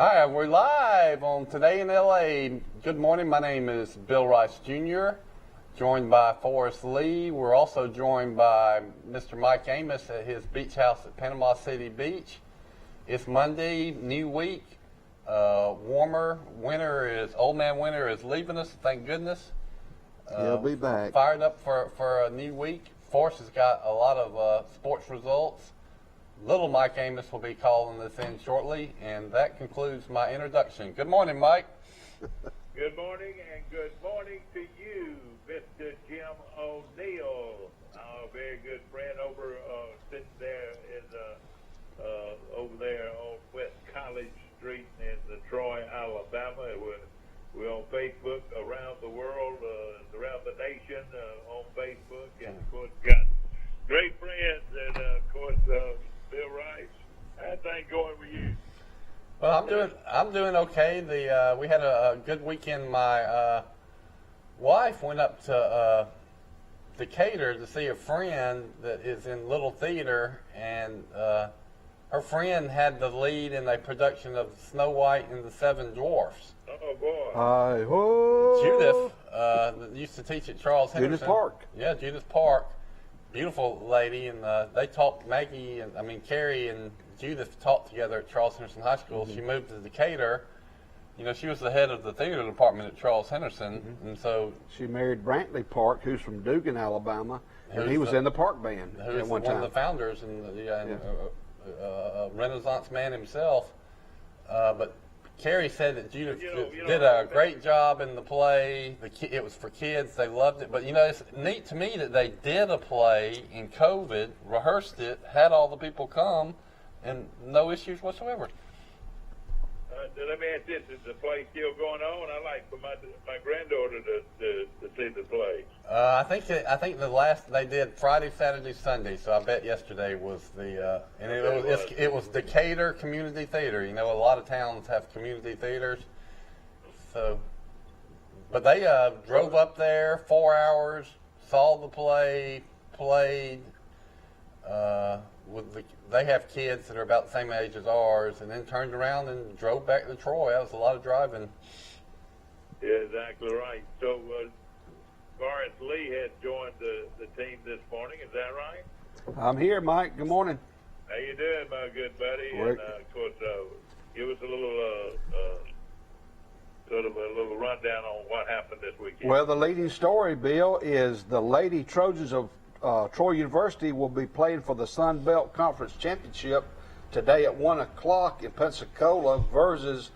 Hi, we're live on Today in LA. Good morning. My name is Bill Rice Jr., joined by Forrest Lee. We're also joined by Mr. Mike Amos at his beach house at Panama City Beach. It's Monday, new week, warmer. Old man winter is leaving us, thank goodness. He'll be back. Fired up for a new week. Forrest has got a lot of sports results. Little Mike Amos will be calling this in shortly, and that concludes my introduction. Good morning, Mike. Good morning, and good morning to you, Mr. Jim O'Neill, our very good friend sitting there over there on West College Street in Troy, Alabama. We're on Facebook around the world, around the nation on Facebook, and of course got great friends, and of course Bill Rice. How's things going with you? Well, I'm doing okay. We had a good weekend. My wife went up to Decatur to see a friend that is in Little Theater, and her friend had the lead in a production of Snow White and the Seven Dwarfs. Oh boy! Judith that used to teach at Charles Henderson. Judith Park. Yeah, Judith Park. Beautiful lady, and they taught Carrie and Judith taught together at Charles Henderson High School. Mm-hmm. She moved to Decatur. You know, she was the head of the theater department at Charles Henderson, and so she married Brantley Park, who's from Dugan, Alabama, and he was in the Park band at one time. One of the founders and Renaissance man himself. But Carrie said that Judith did a great job in the play. It was for kids. They loved it. But, it's neat to me that they did a play in COVID, rehearsed it, had all the people come, and no issues whatsoever. Let me ask this. Is the play still going on? I like for my granddaughter to see the play. I think they did Friday, Saturday, Sunday. So I bet yesterday was and it was Decatur Community Theater. A lot of towns have community theaters. So, but they drove up there 4 hours, saw the play, played. They have kids that are about the same age as ours, and then turned around and drove back to Troy. That was a lot of driving. Yeah, exactly right. So, Forrest Lee had joined the team this morning. Is that right? I'm here, Mike. Good morning. How you doing, my good buddy? Great. And of course, give us a little sort of a little rundown on what happened this weekend. Well, the leading story, Bill, is the Lady Trojans of Troy University will be playing for the Sun Belt Conference Championship today at 1 o'clock in Pensacola versus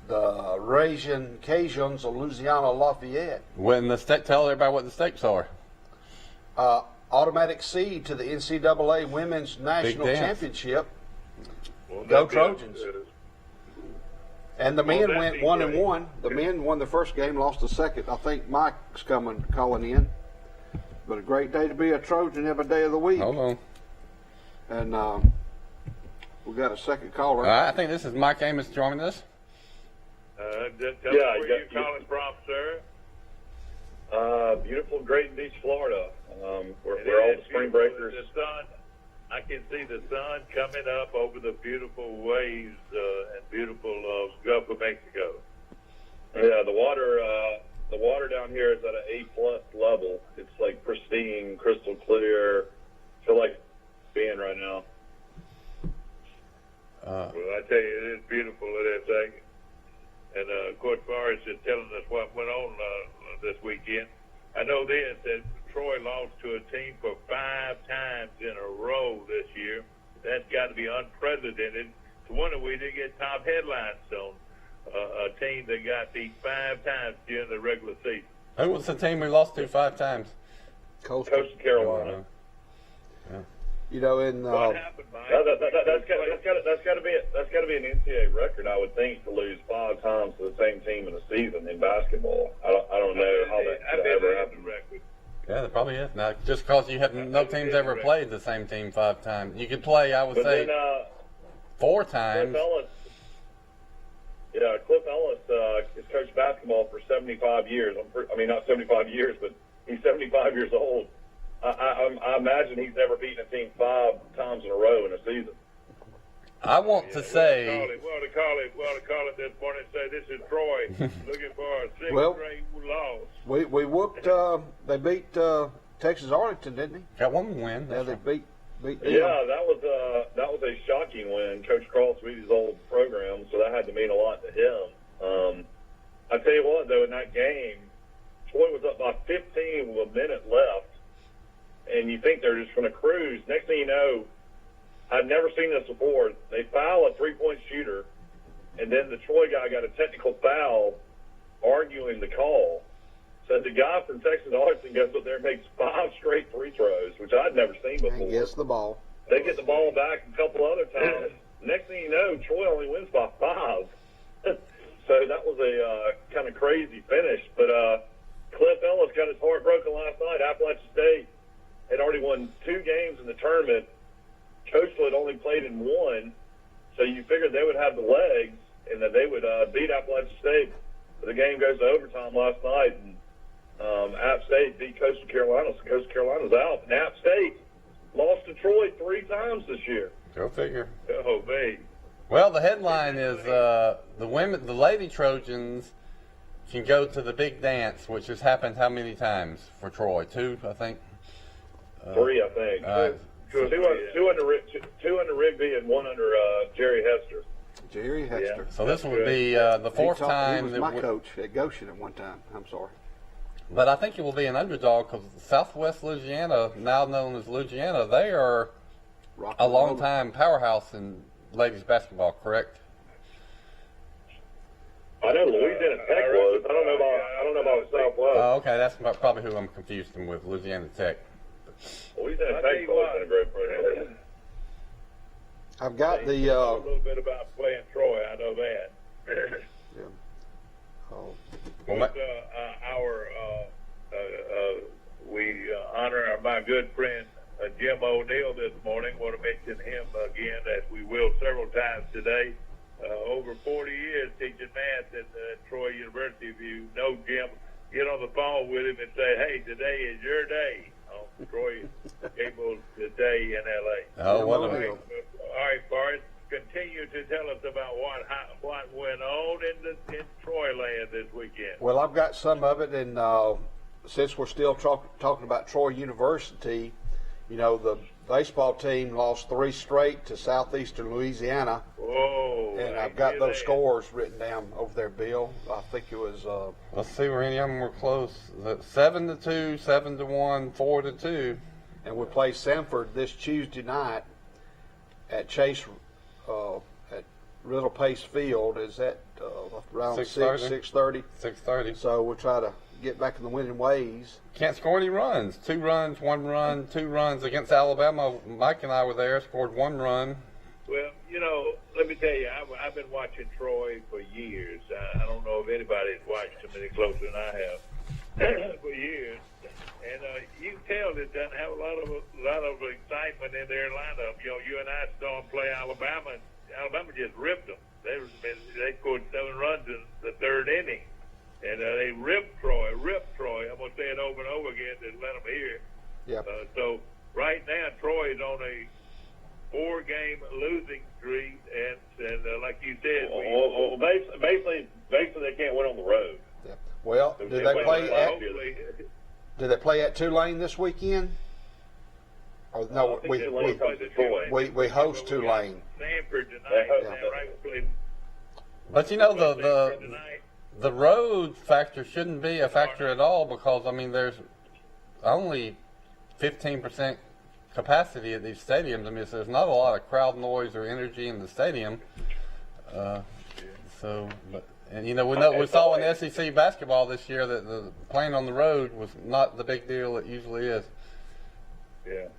the Ragin' Cajuns of Louisiana Lafayette. Tell everybody what the stakes are. Automatic seed to the NCAA Women's National Championship. Well, Go Trojans. And the men went 1-1. The men won the first game, lost the second. I think Mike's calling in. But a great day to be a Trojan every day of the week. Hold on. And we got a second caller. I think this is Mike Amos joining us. Tell us where you're calling from, sir. Beautiful Great Beach, Florida. Where all the spring breakers. The sun, I can see the sun coming up over the beautiful waves and beautiful Gulf of Mexico. Yeah, the water down here is at an A+ level. It's like pristine, crystal clear. I feel like being right now. Well, I tell you, it is beautiful, it is. And of course, Forrest is telling us what went on this weekend. I know this, that Troy lost to a team for 5 times in a row this year. That's got to be unprecedented. It's wonder we didn't get top headlines on a team that got beat 5 times during the regular season. Who was the team we lost to 5 times? Coastal Carolina. Yeah. What happened, Mike? That's got to be an NCAA record, I would think, to lose 5 times to the same team in a season in basketball. I don't know how that ever happened. Yeah, that probably is. Now, just because you have no teams ever played the same team 5 times, you could play, I would say, 4 times. Cliff Ellis has coached basketball for 75 years. Not 75 years, but he's 75 years old. I imagine he's never beaten a team 5 times in a row in a season. I want to say, We'll call it this morning and say this is Troy looking for a sixth Well, straight loss. We whooped. They beat Texas Arlington, didn't they? got one win. Yeah, That's they right. beat them. Yeah, that was a shocking win. Coach Cross beat his old program, so that had to mean a lot to him. I tell you what, though, in that game, Troy was up by 15 with a minute left, and you think they're just going to cruise. Next thing you know, I've never seen this before. They foul a three-point shooter, and then the Troy guy got a technical foul arguing the call. So the guy from Texas Arlington goes up there and makes 5 straight free throws, which I'd never seen before. And gets the ball. They get the ball back a couple other times. Next thing you know, Troy only wins by 5. So that was a kind of crazy finish. But Cliff Ellis got his heart broken last night. Appalachian State had already won 2 games in the tournament. Coastal had only played in 1. So you figured they would have the legs and that they would beat Appalachian State. But the game goes to overtime last night, and App State beat Coastal Carolina, so Coastal Carolina's out. And App State lost to Troy 3 times this year. Go figure. Oh, man. Well, the headline is the Lady Trojans can go to the big dance, which has happened how many times for Troy? 2, I think. 3, I think. All right. Two under Rigby and 1 under Jerry Hester. Jerry Hester. So this would be the 4th He time. was that my coach at Goshen at one time. I'm sorry. But I think it will be an underdog because Southwest Louisiana, now known as Louisiana, they are Rock a and roll. long-time powerhouse in ladies basketball, correct? I know Louisiana Tech was. I don't know about Southwest. Oh, okay, that's probably who I'm confusing with, Louisiana Tech. Louisiana Tech's always been a great program. I've got the. A little bit about playing Troy, I know that. Yeah. Oh, But, we honor my good friend Jim O'Neill this morning. Want to mention him again, as we will several times today. Over 40 years teaching math at Troy University. If you know Jim, get on the phone with him and say, "Hey, today is your day." On Troy Gable today in LA. Oh, what All a right, Forrest, continue to tell us about what went on in Troy land this weekend. well, I've got some of it, and since we're still talking about Troy University, you know, the baseball team lost 3 straight to Southeastern Louisiana, Whoa! and I I've got hear those that. scores written down over there, Bill. I think it was. Let's see where any of them were close. 7-2, 7-1, 4-2. And we play Sanford this Tuesday night at Chase, at Riddle Pace Field. Is that around 6:30? 6:30. So we'll try to get back in the winning ways. Can't score any runs. 2 runs, 1 run, 2 runs against Alabama. Mike and I were there, scored 1 run. Well, you know, let me tell you, I've been watching Troy for years. I don't know if anybody's watched them any closer than I have for years. And you can tell it doesn't have a lot of excitement in their lineup. You know, you and I saw them play Alabama, and Alabama just ripped them. They scored 7 runs in the 3rd inning. And they ripped Troy. I'm going to say it over and over again to let them hear. Yeah. So right now, Troy is on a 4-game losing streak, and like you said, Basically, they can't win on the road. Yeah. Well, did they play at Tulane this weekend? Or no, I think Tulane comes to Troy. we host Tulane. Stanford tonight. Yeah. Right, we play But you know, Stanford tonight. the road factor shouldn't be a factor at all because, I mean, there's only 15% capacity at these stadiums. I mean, so there's not a lot of crowd noise or energy in the stadium. And you know, we saw in SEC basketball this year that the playing on the road was not the big deal it usually is. Yeah.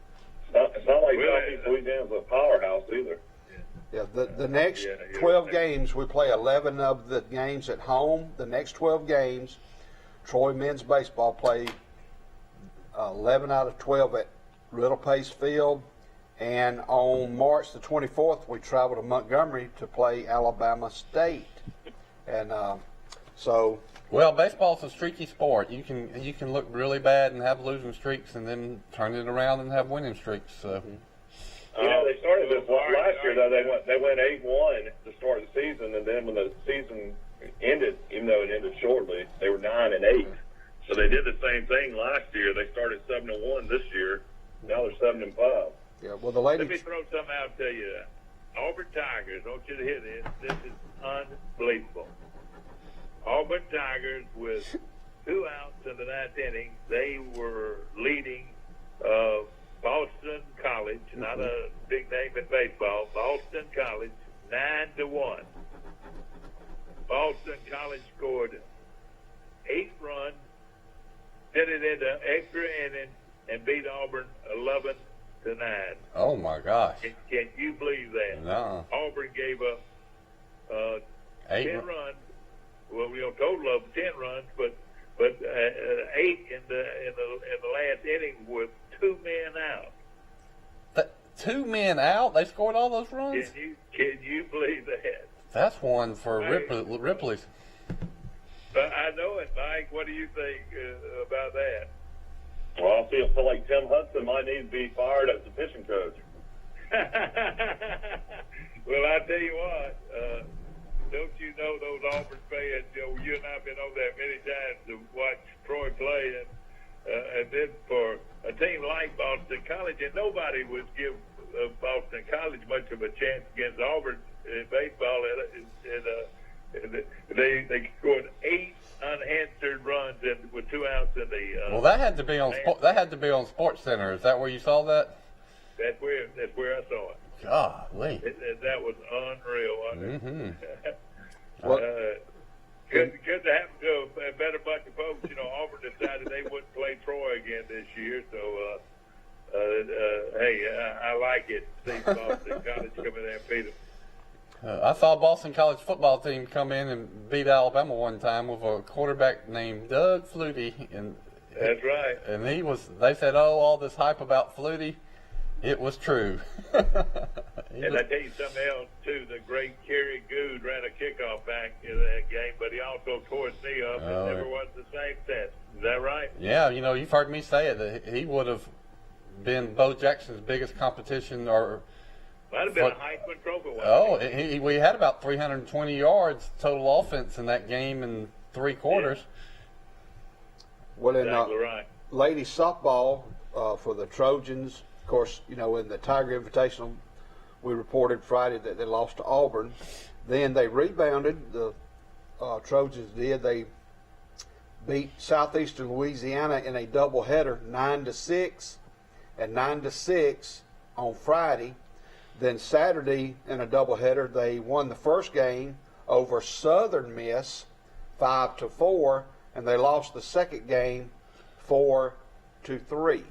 It's not like Southeast Louisiana's a powerhouse either. Yeah, the next 12 games, we play 11 of the games at home. The next 12 games, Troy men's baseball play 11 out of 12 at Riddle Pace Field. And on March the 24th, we travel to Montgomery to play Alabama State. And well, baseball's a streaky sport. You can look really bad and have losing streaks, and then turn it around and have winning streaks. So. They started this last year though. They went 8-1 to start the season, and then when the season ended, even though it ended shortly, they were 9-8. So they did the same thing last year. They started 7-1 this year. Now they're 7-5. Yeah. Well, the lady. Let me throw something out and tell you that. Auburn Tigers, I want you to hear this. This is unbelievable. Auburn Tigers with 2 outs in the 9th inning. They were leading Boston College, not a big name in baseball. Boston College 9-1. Boston College scored 8 runs, did it into extra innings, and beat Auburn 11-9. Oh my gosh. Can you believe that? No. Auburn gave up 8 10 runs. Well, total of 10 runs, but 8 in the last inning with 2 men out. 2 men out? They scored all those runs? Can you believe that? That's one for Ripley's. I know it, Mike. What do you think about that? Well, I feel like Tim Hudson might need to be fired as the pitching coach. Well, I tell you what, don't you know those Auburn fans, you and I have been over there many times to watch Troy play, and then for a team like Boston College, and nobody would give Boston College much of a chance against Auburn in baseball, and they scored 8 unanswered runs with 2 outs in the. Well, that had to be on Sports Center. Is that where you saw that? That's where I saw it. Golly. That was unreal, wasn't Mm-hmm. it? Good to happen to a better bunch of folks. Auburn decided they wouldn't play Troy again this year, so hey, I like it. See Boston College come in there and beat them. I saw a Boston College football team come in and beat Alabama one time with a quarterback named Doug Flutie, and that's right. And they said, "Oh, all this hype about Flutie, it was true." And I tell you something else too. The great Kerry Good ran a kickoff back in that game, but he also tore his knee up and never was the same since. Is that right? Yeah, you've heard me say it that he would have been Bo Jackson's biggest competition, or. Might have been a Heisman Trophy one. We had about 320 yards total offense in that game in 3 quarters. Yeah. Well, exactly right. Ladies softball for the Trojans, of course, in the Tiger Invitational, we reported Friday that they lost to Auburn. Then they rebounded. The Trojans did. They beat Southeastern Louisiana in a doubleheader, 9-6, and 9-6 on Friday. Then Saturday in a doubleheader, they won the first game over Southern Miss 5-4, and they lost the second game 4-3. Okay.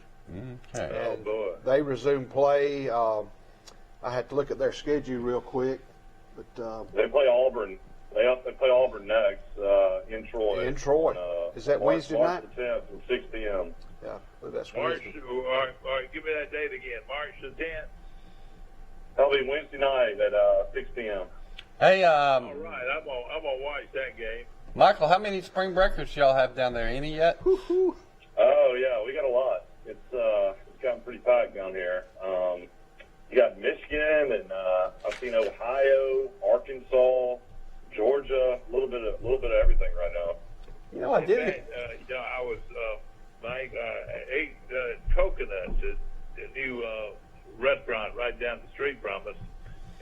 Oh boy! They resumed play. I had to look at their schedule real quick, but they play Auburn. They play Auburn next in Troy. In Troy. Is that Wednesday night? March the 10th at 6 p.m. Yeah, that's March. Wednesday. All right, give me that date again. March the 10th. That'll be Wednesday night at 6 p.m. Hey, All right, I'm gonna watch that game. Michael, how many spring breakers y'all have down there? Any yet? Woo-hoo. Oh yeah, we got a lot. It's gotten pretty packed down here. You got Michigan, and I've seen Ohio, Arkansas, Georgia, a little bit of everything right now. I did. I was Mike. I ate Coconuts, a new restaurant right down the street from us,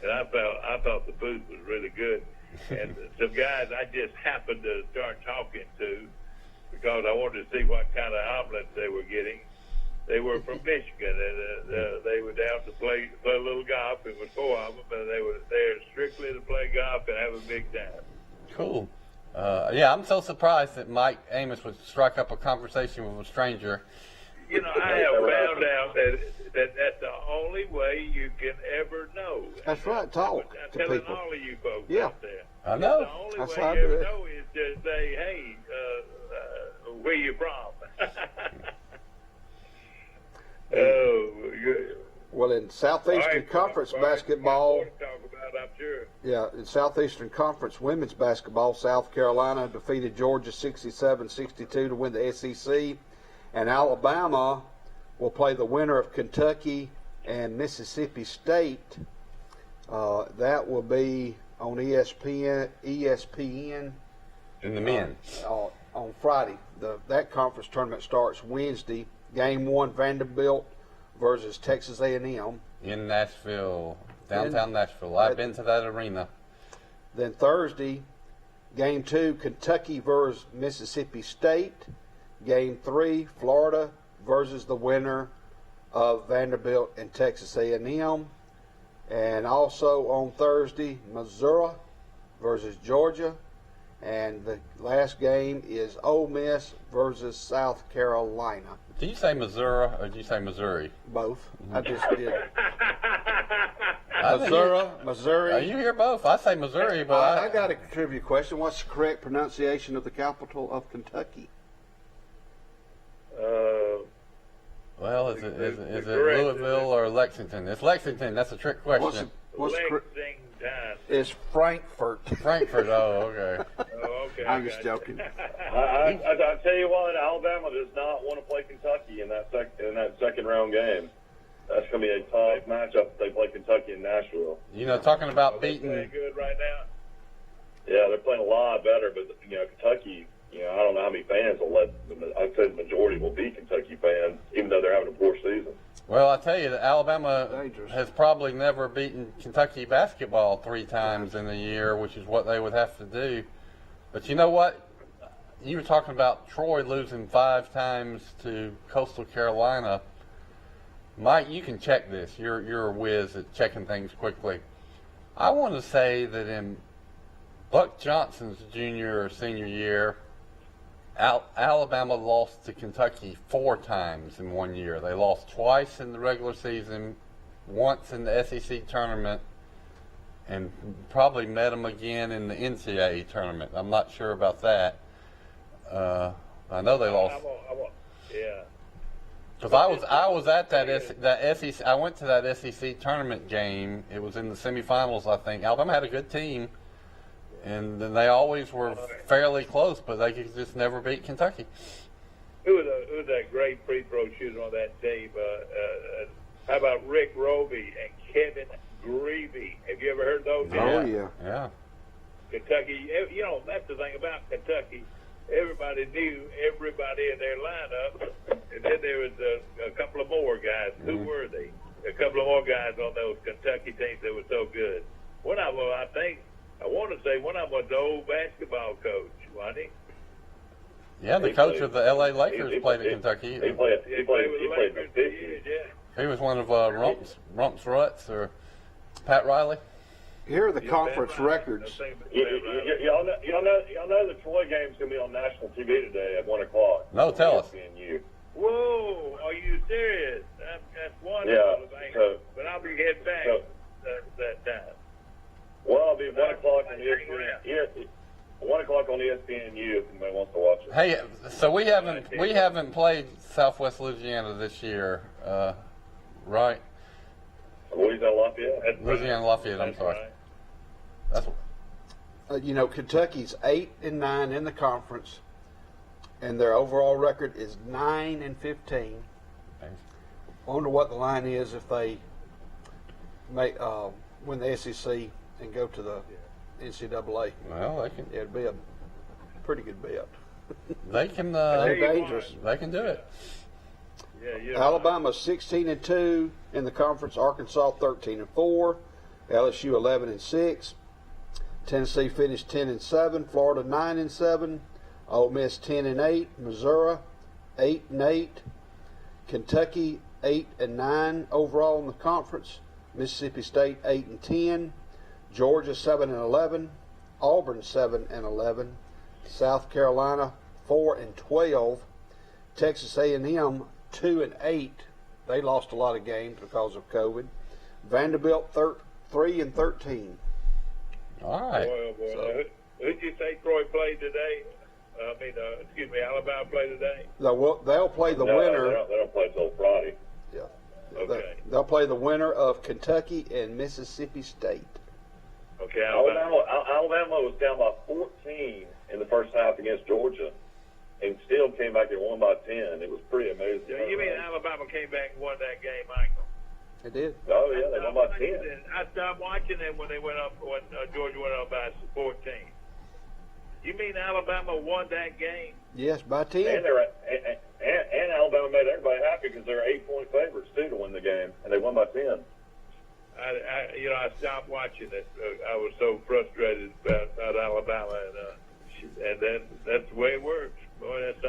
and I thought the food was really good. And some guys I just happened to start talking to because I wanted to see what kind of omelets they were getting. They were from Michigan, and they were down to play a little golf. It was 4 of them, and they were there strictly to play golf and have a big time. Cool. Yeah, I'm so surprised that Mike Amos would strike up a conversation with a stranger. I have found out that that's the only way you can ever know. That's right. Talk I'm to telling people. all of you folks Yeah. out there. I know. The only That's way how I you do ever it. know is to say, hey, where you from? Oh, good. Well, in Southeastern All right, Conference all right, basketball, we got more to talk about, I'm sure. yeah, in Southeastern Conference women's basketball, South Carolina defeated Georgia 67-62 to win the SEC, and Alabama will play the winner of Kentucky and Mississippi State. That will be on ESPN In the men. on Friday. That conference tournament starts Wednesday. Game 1, Vanderbilt versus Texas A&M. In Nashville, downtown Nashville. I've been to that arena. Then Thursday, Game 2, Kentucky versus Mississippi State. Game 3, Florida versus the winner of Vanderbilt and Texas A&M. And also on Thursday, Missouri versus Georgia. And the last game is Ole Miss versus South Carolina. Did you say Missouri or did you say Missouri? Both. I just did. Missouri. Missouri. You hear both? I say Missouri, but I got a trivia question. What's the correct pronunciation of the capital of Kentucky? Well, is it Louisville or Lexington? It's Lexington. That's a trick question. Lexington. It's Frankfurt. Frankfurt. Oh, okay. Oh, okay. I'm just joking. I tell you what, Alabama does not want to play Kentucky in that second round game. That's going to be a tough matchup if they play Kentucky in Nashville. You know, talking about They're beating. playing good right now. Yeah, they're playing a lot better, but Kentucky. I don't know how many fans will let. I'd say the majority will be Kentucky fans, even though they're having a poor season. Well, I tell you that Alabama Dangerous. has probably never beaten Kentucky basketball 3 times in a year, which is what they would have to do. But you know what? You were talking about Troy losing 5 times to Coastal Carolina. Mike, you can check this. You're a whiz at checking things quickly. I want to say that in Buck Johnson's junior or senior year, Alabama lost to Kentucky 4 times in 1 year. They lost twice in the regular season, once in the SEC tournament, and probably met them again in the NCAA tournament. I'm not sure about that. I know they lost. Yeah. Because I was at that SEC. I went to that SEC tournament game. It was in the semifinals, I think. Alabama had a good team. And then they always were fairly close, but they could just never beat Kentucky. Who was that great free throw shooter on that team? How about Rick Roby and Kevin Greavy? Have you ever heard those guys? Oh, yeah. Yeah. Kentucky, that's the thing about Kentucky. Everybody knew everybody in their lineup. And then there was a couple of more guys. Who were they? A couple of more guys on those Kentucky teams that were so good. One of them, I want to say one of them was the old basketball coach, wasn't he? Yeah, the coach of the L.A. Lakers played at Kentucky. He played in the 50s. Yeah. He was one of Rumps Ruts or Pat Riley. Here are the conference records. Y'all know the Troy game's going to be on national TV today at 1 o'clock. No, tell us. Whoa, are you serious? That's wonderful. Yeah, but I'll be heading back that time. Well, it'll be 1 o'clock on ESPN. 1 o'clock on ESPNU if anybody wants to watch it. Hey, so we haven't played Southwest Louisiana this year, right? Louisiana Lafayette. Louisiana Lafayette. I'm sorry. Right. That's Kentucky's 8-9 in the conference, and their overall record is 9-15. okay. I wonder what the line is if they win the SEC and go to the NCAA. Well, they can. It'd be a pretty good bet. They can. They're dangerous. They can do it. Yeah. Alabama 16-2 in the conference. Arkansas 13-4. LSU 11-6. Tennessee finished 10-7. Florida 9-7. Ole Miss 10-8. Missouri 8-8. Kentucky 8-9 overall in the conference. Mississippi State 8-10. Georgia 7-11. Auburn 7-11. South Carolina 4-12. Texas A&M 2-8. They lost a lot of games because of COVID. Vanderbilt 3-13. All right. Boy. So- Who'd you say Troy played today? Alabama played today? They'll play the winner. They don't play till Friday. Yeah. Okay. They'll play the winner of Kentucky and Mississippi State. Okay, Alabama was down by 14 in the first half against Georgia, and still came back and won by 10. It was pretty amazing. You mean Alabama came back and won that game, Michael? It did. Oh yeah, they won by 10. I stopped watching them when they went up when Georgia went up by 14. You mean Alabama won that game? Yes, by 10. And Alabama made everybody happy because they're 8-point favorites too to win the game, and they won by 10. I stopped watching it. I was so frustrated about Alabama, and then that's the way it works. Boy, that's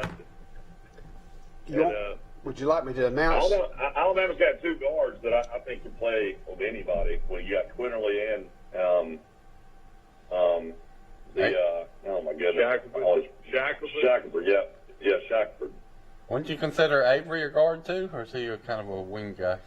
something. Would you like me to announce? Alabama's got two guards that I think can play with anybody. Well, you got Quinterly and oh my goodness, Shackelford. Yeah, Shackelford. Wouldn't you consider Avery a guard too, or is he kind of a wing guy?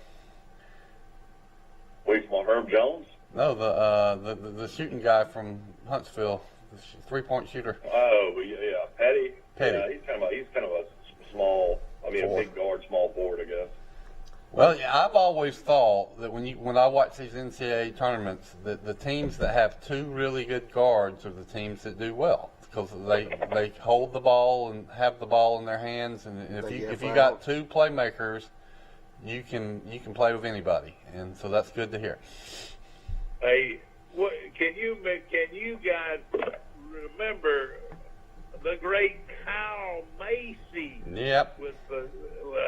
Wait, from Herb Jones? No, the shooting guy from Huntsville, the 3-point shooter. Oh, yeah, Petty. Petty. Yeah, he's kind of a small. I mean, Forward. A big guard, small forward, I guess. Well, yeah, I've always thought that when I watch these NCAA tournaments, that the teams that have two really good guards are the teams that do well because they hold the ball and have the ball in their hands, and if you got two playmakers, you can play with anybody, and so that's good to hear. Hey, can you guys remember the great Kyle Macy? Yep.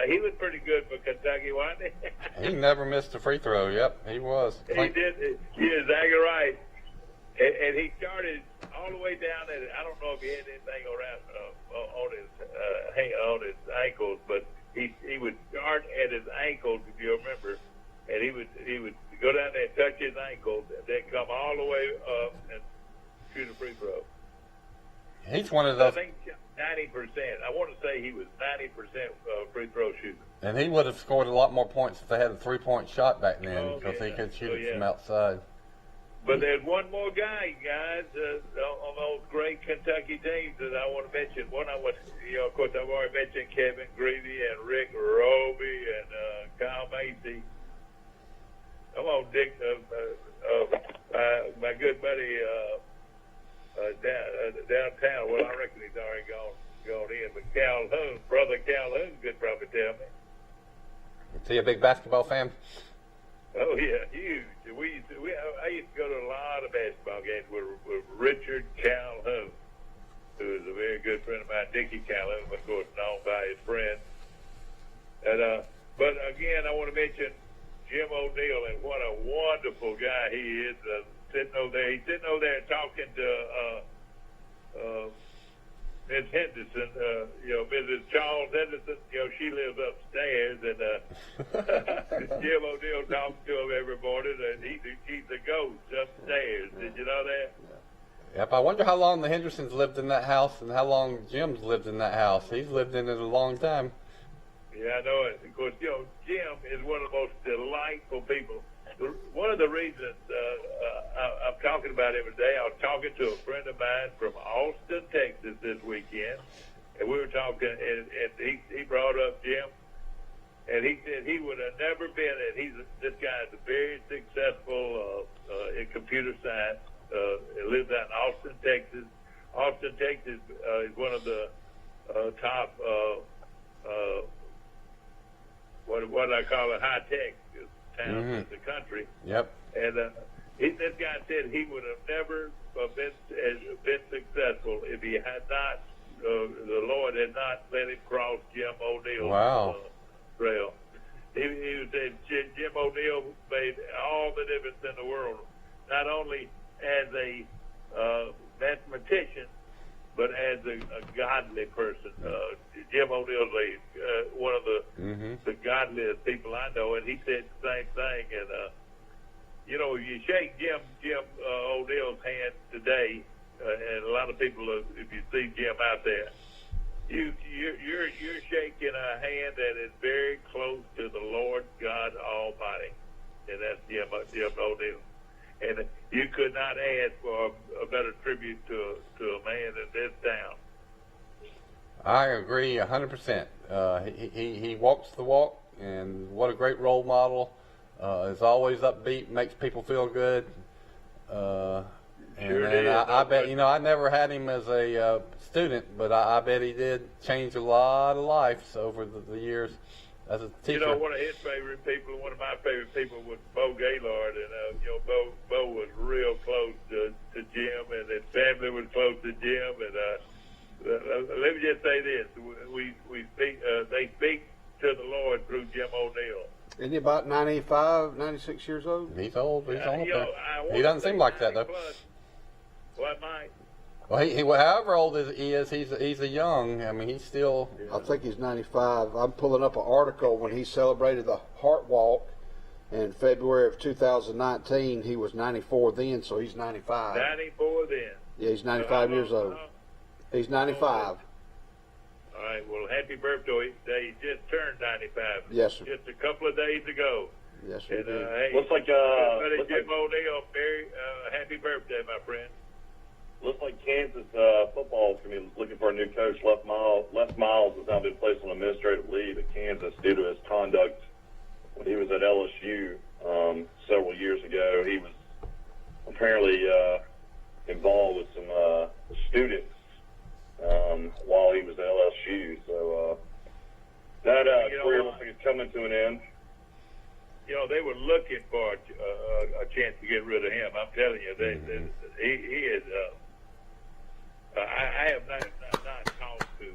He was pretty good for Kentucky, wasn't he? He never missed a free throw. Yep, he was. He did. He is exactly right. And he started all the way down at. I don't know if he had anything around on his ankles, but he would start at his ankles, if you remember, and he would go down there and touch his ankle, and then come all the way up and shoot a free throw. He's one of those. I think 90%. I want to say he was 90% free throw shooter. And he would have scored a lot more points if they had a 3-point shot back then, because he could shoot it from outside. But there's one more guy, guys, on those great Kentucky teams that I want to mention. One I was, of course, I've already mentioned Kevin Greavy and Rick Roby and Kyle Macy. Come on, Dick, my good buddy downtown. Well, I reckon he's already gone in. But Calhoun, brother Calhoun, could probably tell me. Is he a big basketball fan? Oh yeah, huge. I used to go to a lot of basketball games with Richard Calhoun, who is a very good friend of mine, Dickie Calhoun, of course, known by his friends. And but again, I want to mention Jim O'Neill, and what a wonderful guy he is. Sitting over there, he's sitting over there talking to Miss Henderson, Mrs. Charles Henderson. She lives upstairs, and Jim O'Neill talks to him every morning, and he's a ghost upstairs. Did you know that? Yep. I wonder how long the Hendersons lived in that house, and how long Jim's lived in that house. He's lived in it a long time. Yeah, I know it. Of course, Jim is one of the most delightful people. One of the reasons I'm talking about him today, I was talking to a friend of mine from Austin, Texas this weekend, and we were talking, and he brought up Jim, and he said he would have never been, and this guy is very successful in computer science. He lives out in Austin, Texas. Austin, Texas is one of the top, what I call it, high-tech towns in the country. Yep. And this guy said he would have never been successful if he had not, the Lord had not let him cross Jim O'Neill's trail. He said Jim O'Neill made all the difference in the world, not only as a mathematician, but as a godly person. Jim O'Neill's one of the godliest people I know, and he said the same thing. And you shake Jim O'Neill's hand today, and a lot of people, if you see Jim out there, you're shaking a hand that is very close to the Lord God Almighty, and that's Jim O'Neill. And you could not ask for a better tribute to a man in this town. I agree 100%. He walks the walk, and what a great role model. Is always upbeat, makes people feel good. I bet, I never had him as a student, but I bet he did change a lot of lives over the years. as a teacher. You know, one of his favorite people, one of my favorite people was Bo Gaylord, and Bo was real close to Jim, and his family was close to Jim. And let me just say this: we speak, they speak to the Lord through Jim O'Neill. Isn't he about 95, 96 years old? He's old. He's old. He He doesn't seem like that though. What, Mike? Well, however old he is, he's a young. I mean, he's still. I think he's 95. I'm pulling up an article when he celebrated the Heart Walk in February of 2019. He was 94 then, so he's 95. 94 then. Yeah, he's 95 years old. He's 95. All right, well, happy birthday. He just turned 95. Yes, sir. Just a couple of days ago. Yes, sir. And, Did. hey, Looks like Jim O'Neill, very happy birthday, my friend. looks like Kansas football is going to be looking for a new coach. Les Miles has now been placed on administrative leave at Kansas due to his conduct when he was at LSU several years ago. He was apparently involved with some students while he was at LSU. So that career looks like it's coming to an end. You know, they were looking for a chance to get rid of him. I'm telling you, he is. I have not talked to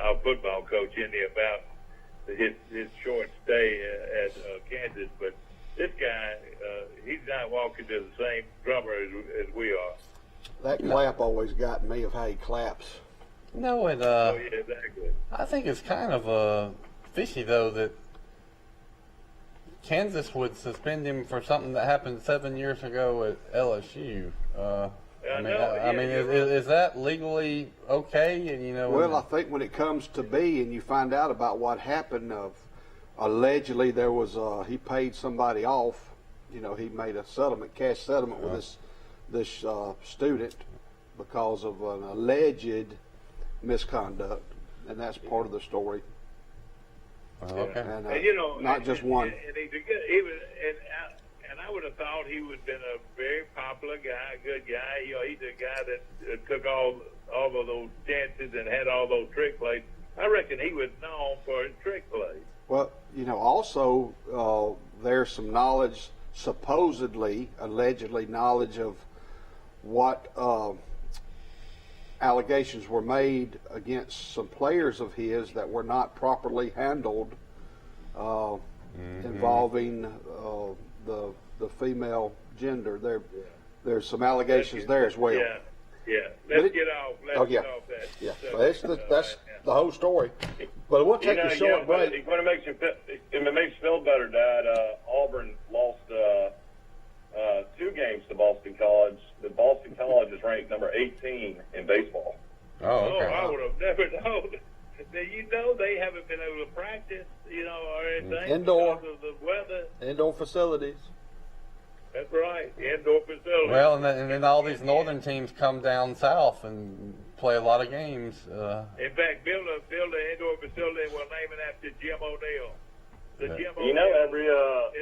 our football coach any about his short stay at Kansas, but this guy, he's not walking to the same drummer as we are. That clap always got me of how he claps. No, and Oh yeah, exactly. I think it's kind of fishy though that Kansas would suspend him for something that happened 7 years ago at LSU. Is that legally okay? And Well, I think when it comes to B and you find out about what happened, allegedly there was he paid somebody off. You know, he made a cash settlement with this student because of an alleged misconduct, and that's part of the story. Okay. And, you know, not just one. And I would have thought he would have been a very popular guy, a good guy. You know, he's a guy that took all of those chances and had all those trick plays. I reckon he was known for his trick plays. Well, you know, also there's some knowledge, allegedly knowledge of what allegations were made against some players of his that were not properly handled, involving the female gender. There's some allegations there as well. Yeah. Let's get off that. Yeah. That's the whole story. But we'll take a short break. If it makes you feel better, Dad, Auburn lost 2 games to Boston College. The Boston College is ranked number 18 in baseball. Oh, okay. I would have never known. You know, they haven't been able to practice, or anything Indoor. because of the weather. Indoor facilities. That's right, indoor facilities. Well, and then all these northern teams come down south and play a lot of games. In fact, build an indoor facility and we'll name it after Jim O'Neill. Jim You know, O'Neill every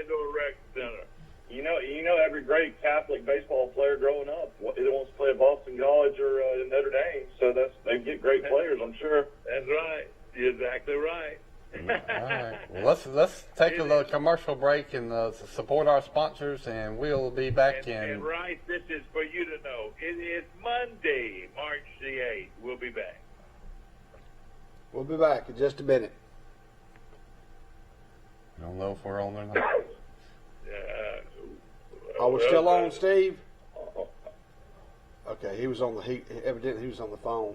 Indoor Rec Center. You know, every great Catholic baseball player growing up either wants to play at Boston College or Notre Dame, so they get great players, I'm sure. That's right. You're exactly right. All right. Well, let's take a little commercial break and support our sponsors, and we'll be back And Rice, this is for you to know. It is Monday, March the 8th. We'll be back. We'll be back in just a minute. I don't know if we're on or not. Are we still on, Steve? Okay, evidently he was on the phone.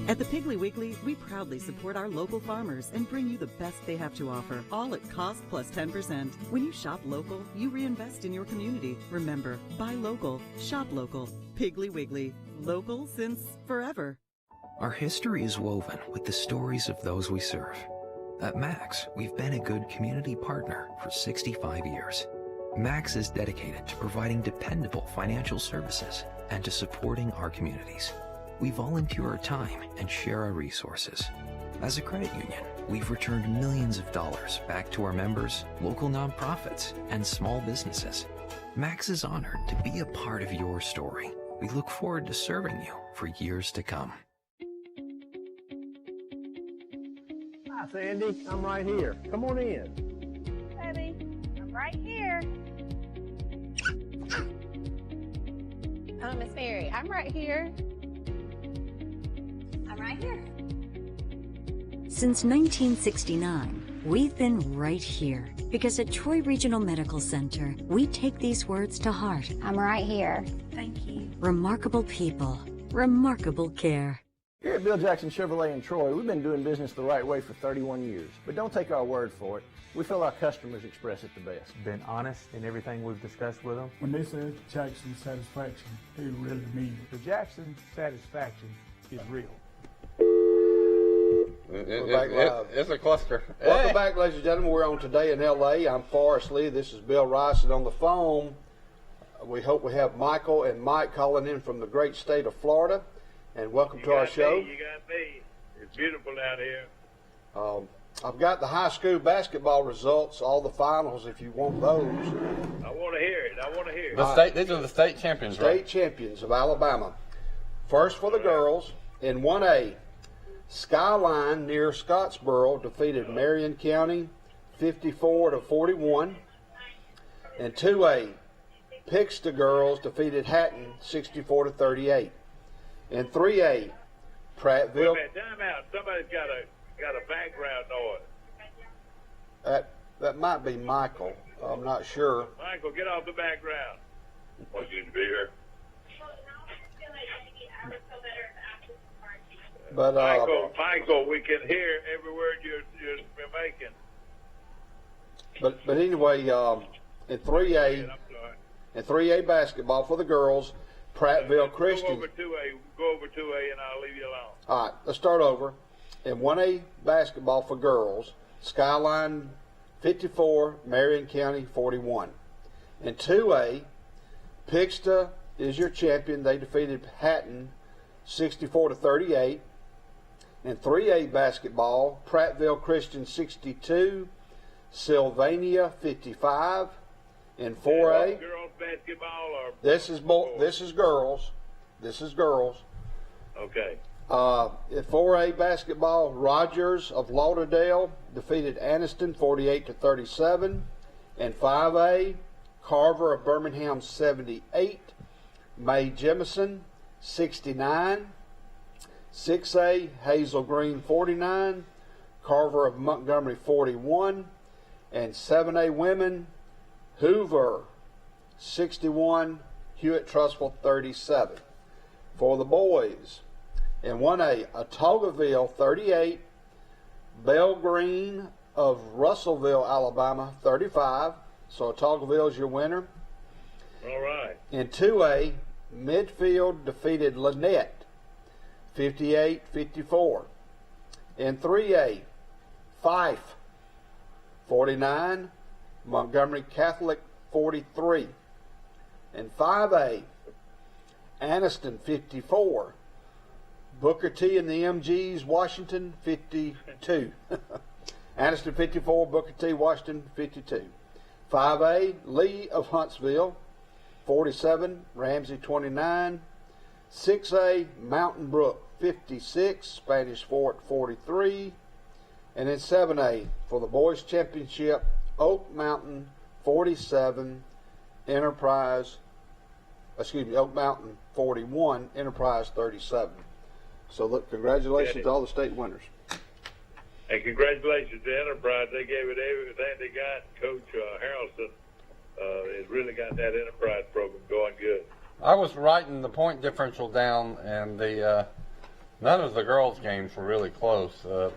At the Piggly Wiggly, we proudly support our local farmers and bring you the best they have to offer, all at cost plus 10%. When you shop local, you reinvest in your community. Remember, buy local, shop local. Piggly Wiggly, local since forever. Our history is woven with the stories of those we serve. At Max, we've been a good community partner for 65 years. Max is dedicated to providing dependable financial services and to supporting our communities. We volunteer our time and share our resources. As a credit union, we've returned millions of dollars back to our members, local nonprofits, and small businesses. Max is honored to be a part of your story. We look forward to serving you for years to come. Sandy. I'm right here. Come on in. Debbie, I'm right here. Oh, Miss Mary, I'm right here. I'm right here. Since 1969, we've been right here because at Troy Regional Medical Center, we take these words to heart. I'm right here. Thank you. Remarkable people, remarkable care. Here at Bill Jackson Chevrolet in Troy, we've been doing business the right way for 31 years. But don't take our word for it. We feel our customers express it the best. Been honest in everything we've discussed with them. When they said Jackson satisfaction, they really mean it. The Jackson satisfaction is real. It's a cluster. Welcome back, ladies and gentlemen. We're on Today in L.A. I'm Forrest Lee. This is Bill Rice. And on the phone, we hope we have Michael and Mike calling in from the great state of Florida. And welcome to our show. You got me. It's beautiful down here. I've got the high school basketball results, all the finals, if you want those. I want to hear it. These are the state champions, right? State champions of Alabama. First for the girls, in 1A, Skyline near Scottsboro defeated Marion County 54-41. In 2A, Pixta girls defeated Hatton 64-38. In 3A, Prattville. Wait a minute, time out. Somebody's got a background noise. That might be Michael. I'm not sure. Michael, get off the background. Want you to be here. But Michael, we can hear every word you're making. But anyway, in 3A, basketball for the girls, Prattville Christian. Go over 2A, and I'll leave you alone. All right, let's start over. In 1A basketball for girls, Skyline 54, Marion County 41. In 2A, Pixta is your champion. They defeated Hatton 64-38. In 3A basketball, Prattville Christian 62, Sylvania 55. In 4A, girls basketball or this is girls. This is girls. Okay. In 4A basketball, Rogers of Lauderdale defeated Anniston 48-37. In 5A, Carver of Birmingham 78, May Jemison 69. 6A, Hazel Green 49, Carver of Montgomery 41, and 7A women, Hoover 61, Hewitt Trussville 37. For the boys, in 1A, Otogoville 38, Bell Green of Russellville, Alabama 35. So Otogoville is your winner. All right. In 2A, Midfield defeated Lynette 58-54. In 3A, Fife 49, Montgomery Catholic 43. In 5A, Anniston 54, Booker T and the MGs Washington 52. Anniston 54, Booker T, Washington 52. 5A, Lee of Huntsville 47, Ramsey 29. 6A, Mountain Brook 56, Spanish Fort 43. And in 7A, for the boys championship, Oak Mountain 47, Oak Mountain 41, Enterprise 37. So look, congratulations to all the state winners. And congratulations to Enterprise. They gave it everything they got. Coach Harrelson has really got that Enterprise program going good. I was writing the point differential down, and none of the girls' games were really close. 2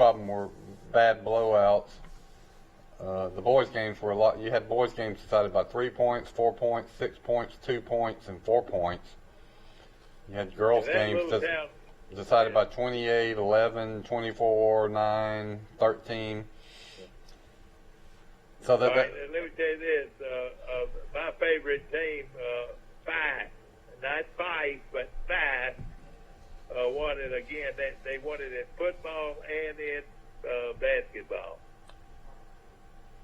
of them were bad blowouts. The boys' games were a lot. You had boys' games decided by 3 points, 4 points, 6 points, 2 points, and 4 points. You had girls' games decided by 28, 11, 24, 9, 13. So that. All right, and let me tell you this: my favorite team, Fife, not Fife, but Fife, won it again. They won it in football and in basketball.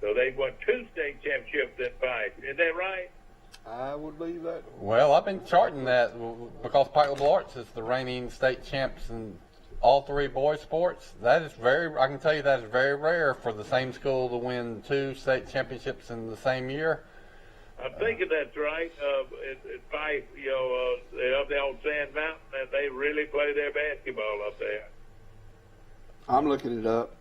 So they won 2 state championships in Fife. Is that right? I would believe that. Well, I've been charting that because Pike Liberal Arts is the reigning state champs in all three boys sports. That is I can tell you that is very rare for the same school to win 2 state championships in the same year. I'm thinking that's right. In Fife, they're up there on Sand Mountain, and they really play their basketball up there. I'm looking it up.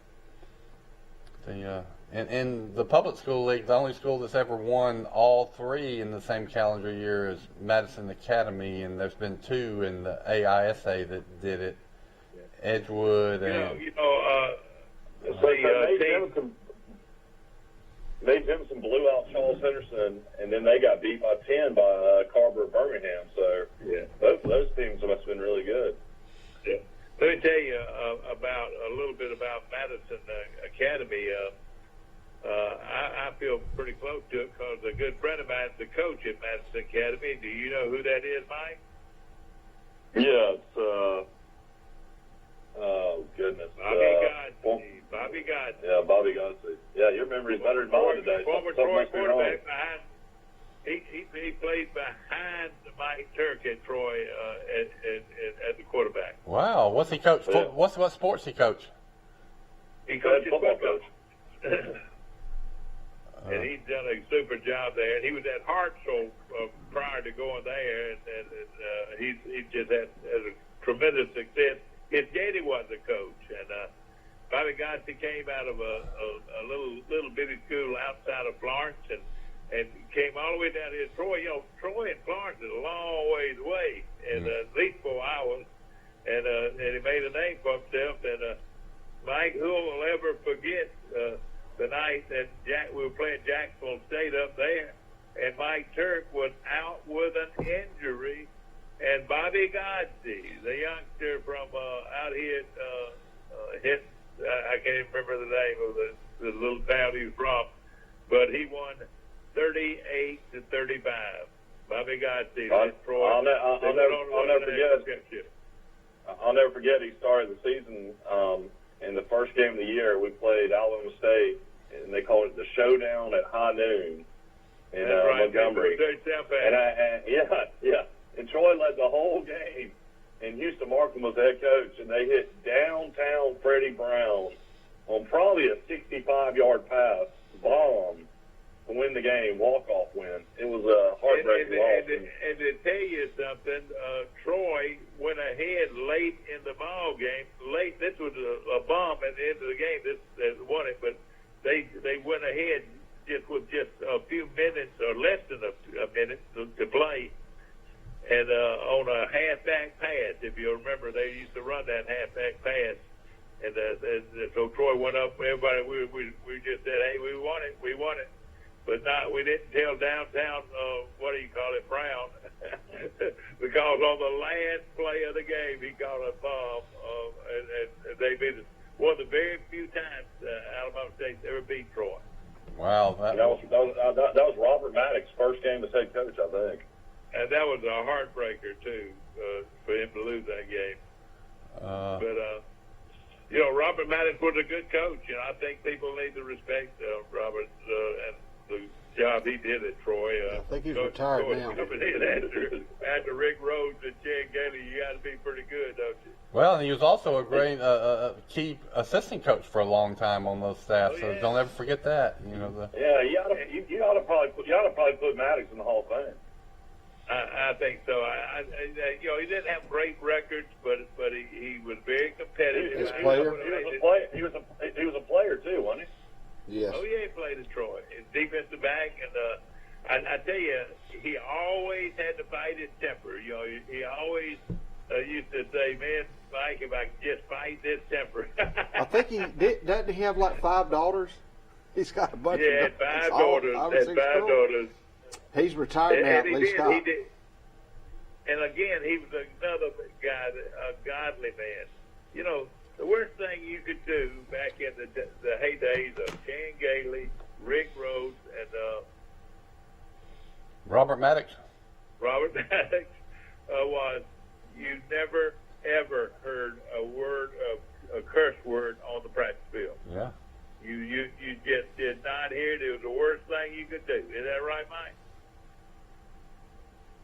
In the public school league, the only school that's ever won all 3 in the same calendar year is Madison Academy, and there's been 2 in the AISA that did it. Edgewood and Nate Jemison blew out Charles Henderson, and then they got beat by 10 by Carver Birmingham. So both of those teams must have been really good. Yeah. Let me tell you a little bit about Madison Academy. I feel pretty close to it because a good friend of mine is the coach at Madison Academy. Do you know who that is, Mike? Yeah, it's oh goodness, Bobby Godsey. Yeah, Bobby Godsey. Yeah, your memory's better than mine today. Former Troy quarterback behind. He played behind Mike Turk at Troy at the quarterback. Wow, what's he coach? Yeah. What sports he coach? He coaches football coach. And he's done a super job there. And he was at Hartsville prior to going there, and he's just had a tremendous success. His daddy was a coach, and Bobby Godsey came out of a little bitty school outside of Florence, and came all the way down here to Troy. Troy and Florence is a long ways away, and at least 4 hours. And he made a name for himself. And Mike, who will ever forget the night that we were playing Jacksonville State up there, and Mike Turk was out with an injury, and Bobby Godsey, the youngster from out here, I can't even remember the name of the little town he was from, but he won 38-35. Bobby Godsey. I'll never forget. He started the season in the first game of the year. We played Alabama State, and they called it the Showdown at high noon in Montgomery. And Troy led the whole game, and Houston Markham was the head coach, and they hit downtown Freddie Brown on probably a 65-yard pass bomb to win the game, walk-off win. It was a heartbreaking loss. And to tell you something, Troy went ahead late in the ball game. This was a bomb at the end of the game. This won it, but they went ahead with a few minutes or less than a minute to play. And on a halfback pass, if you remember, they used to run that halfback pass. And so Troy went up. Everybody, we just said, "Hey, we won it." But we didn't tell downtown, Brown, because on the last play of the game, he caught a bomb, and they beat us. One of the very few times Alabama State's ever beat Troy. Wow, that was Robert Maddox's first game as head coach, I think. And that was a heartbreaker too, for him to lose that game. But Robert Maddox was a good coach, and I think people need to respect Robert and the job he did at Troy. I think he's retired now. After Rick Rhodes and Chad Gailey, you got to be pretty good, don't you? Well, and he was also a great key assistant coach for a long time on those staffs. So don't ever forget that. You ought to probably put Maddox in the Hall of Fame. I think so. He didn't have great records, but he was very competitive. His player. He was a player too, wasn't he? Yes. Oh yeah, he played at Troy. His defensive back, and I tell you, he always had to fight his temper. He always used to say, "Man, Mike, if I could just fight this temper." I think he did. Doesn't he have like 5 daughters? He's got a bunch of daughters. Had 5 daughters. He's retired now, at least. He did. And again, he was another guy, a godly man. The worst thing you could do back in the heydays of Chan Gailey, Rick Rhodes, and Robert Maddox was you never, ever heard a curse word on the practice field. Yeah. You just did not hear it. It was the worst thing you could do. Is that right, Mike?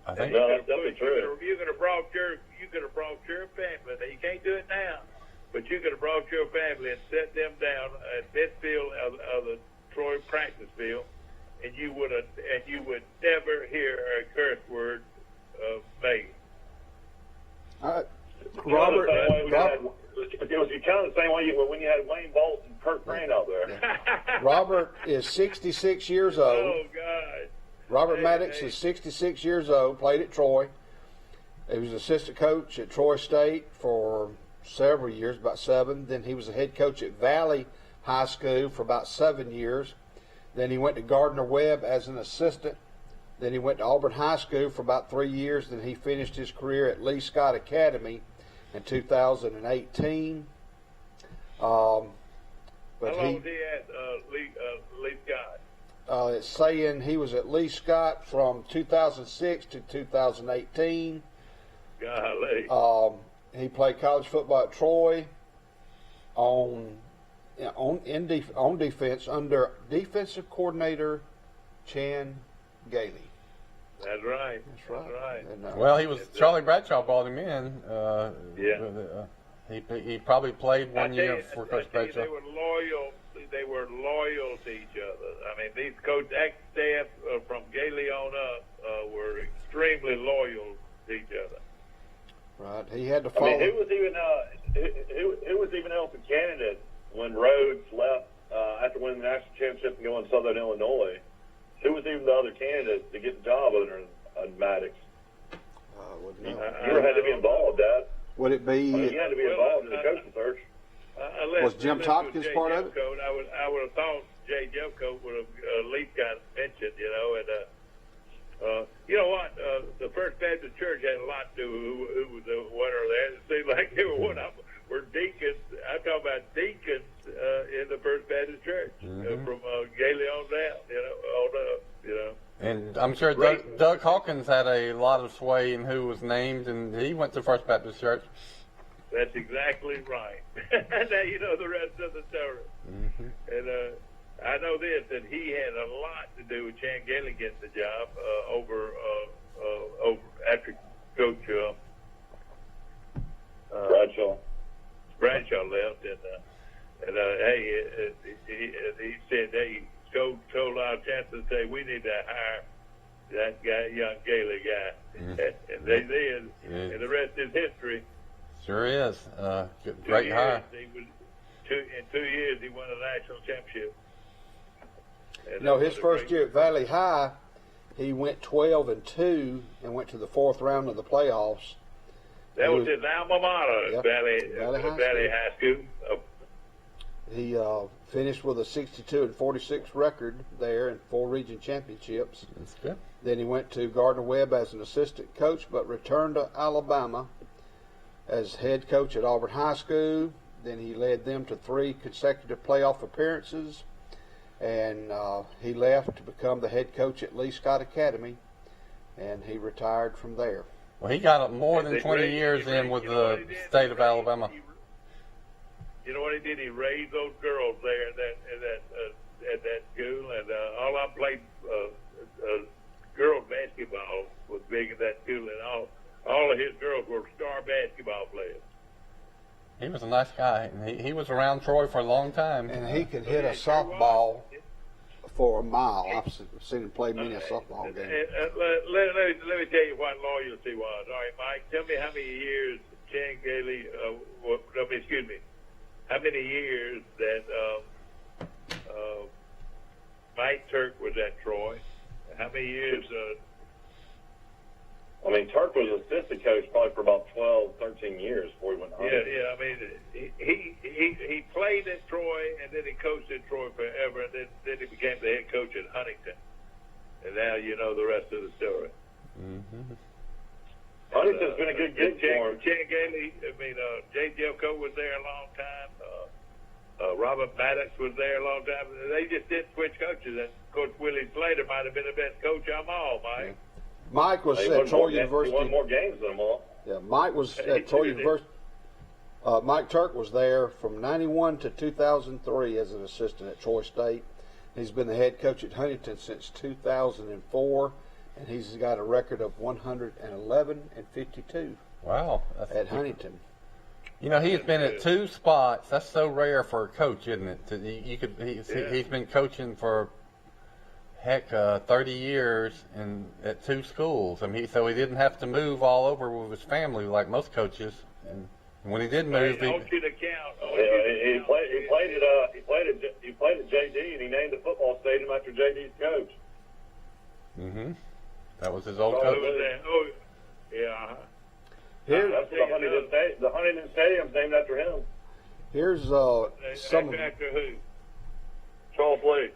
I think that's definitely true. You could have brought your family. You can't do it now. but you could have brought your family and set them down at midfield of the Troy practice field, and you would never hear a curse word made. Robert, it was kind of the same way when you had Wayne Bolt and Kurt Grant out there. Robert is 66 years old. Oh, God. Robert Maddox is 66 years old, played at Troy. He was assistant coach at Troy State for several years, about 7. Then he was a head coach at Valley High School for about 7 years. Then he went to Gardner-Webb as an assistant. Then he went to Auburn High School for about 3 years. Then he finished his career at Lee Scott Academy in 2018. How long was he at Lee Scott? It's saying he was at Lee Scott from 2006 to 2018. Golly. He played college football at Troy on defense under defensive coordinator Chan Gailey. That's right. That's right. And, well, he was Charlie Bradshaw brought him in. He probably played one year for Coach Bradshaw. They were loyal. They were loyal to each other. I mean, these coach staff from Gailey on up were extremely loyal to each other. Right. He had to follow. I mean, who was even else a candidate when Rhodes left after winning the national championship and going to Southern Illinois? Who was even the other candidate to get the job other than Maddox? You had to be involved, Dad. Would it be? You had to be involved in the coaching search. Was Jim Tompkins part of it? I would have thought Jay Jeffcoat would have at least got mentioned, you know. And you know what? The First Baptist Church had a lot to do who was the winner there. It seemed like they were one of them. Were deacons. I'm talking about deacons in the First Baptist Church from Gailey on down, you know. And I'm sure Doug Hawkins had a lot of sway in who was named, and he went to First Baptist Church. That's exactly right. Now you know the rest of the story. And I know this, that he had a lot to do with Chan Gailey getting the job over after Coach Bradshaw left, and hey, he said, hey, told our chancellor, say we need to hire that guy, young Gailey guy, and they did, and the rest is history. Sure is. Great hire. In 2 years, he won a national championship. No, his first year at Valley High, he went 12-2 and went to the 4th round of the playoffs. That was his alma mater, Valley High School. He finished with a 62-46 record there and 4 region championships. That's good. Then he went to Gardner-Webb as an assistant coach, but returned to Alabama as head coach at Auburn High School. Then he led them to 3 consecutive playoff appearances, and he left to become the head coach at Lee Scott Academy, and he retired from there. Well, he got more than 20 years in with the state of Alabama. You know what he did? He raised those girls there at that school, and all I played girls basketball was big at that school, and all of his girls were star basketball players. He was a nice guy, and he was around Troy for a long time. And he could hit a softball for a mile. I've seen him play many a softball game. Let me tell you what loyalty was. All right, Mike, tell me how many years Chan Gailey, how many years that Mike Turk was at Troy? How many years? I mean, Turk was assistant coach probably for about 12, 13 years before he went home. Yeah. I mean, he played at Troy, and then he coached at Troy forever, and then he became the head coach at Huntington. And now you know the rest of the story. Huntington's been a good gig for him. Chan Gailey, Jay Jeffcoat was there a long time. Robert Maddox was there a long time. They just didn't switch coaches. And Coach Willie Slater might have been the best coach of them all, Mike. Mike was at Troy University. He won more games than them all. Yeah, Mike was at Troy University. Mike Turk was there from 91 to 2003 as an assistant at Troy State. He's been the head coach at Huntington since 2004, and he's got a record of 111-52. Wow, at Huntington. You know, he's been at 2 spots. That's so rare for a coach, isn't it? He's been coaching for, 30 years at 2 schools. I mean, so he didn't have to move all over with his family like most coaches. And when he did move, he played at JD, and he named the football stadium after JD's coach. Mm-hmm. That was his old coach. Yeah. That's the Huntington Stadium's named after him. Here's some. After who? Charles Lee.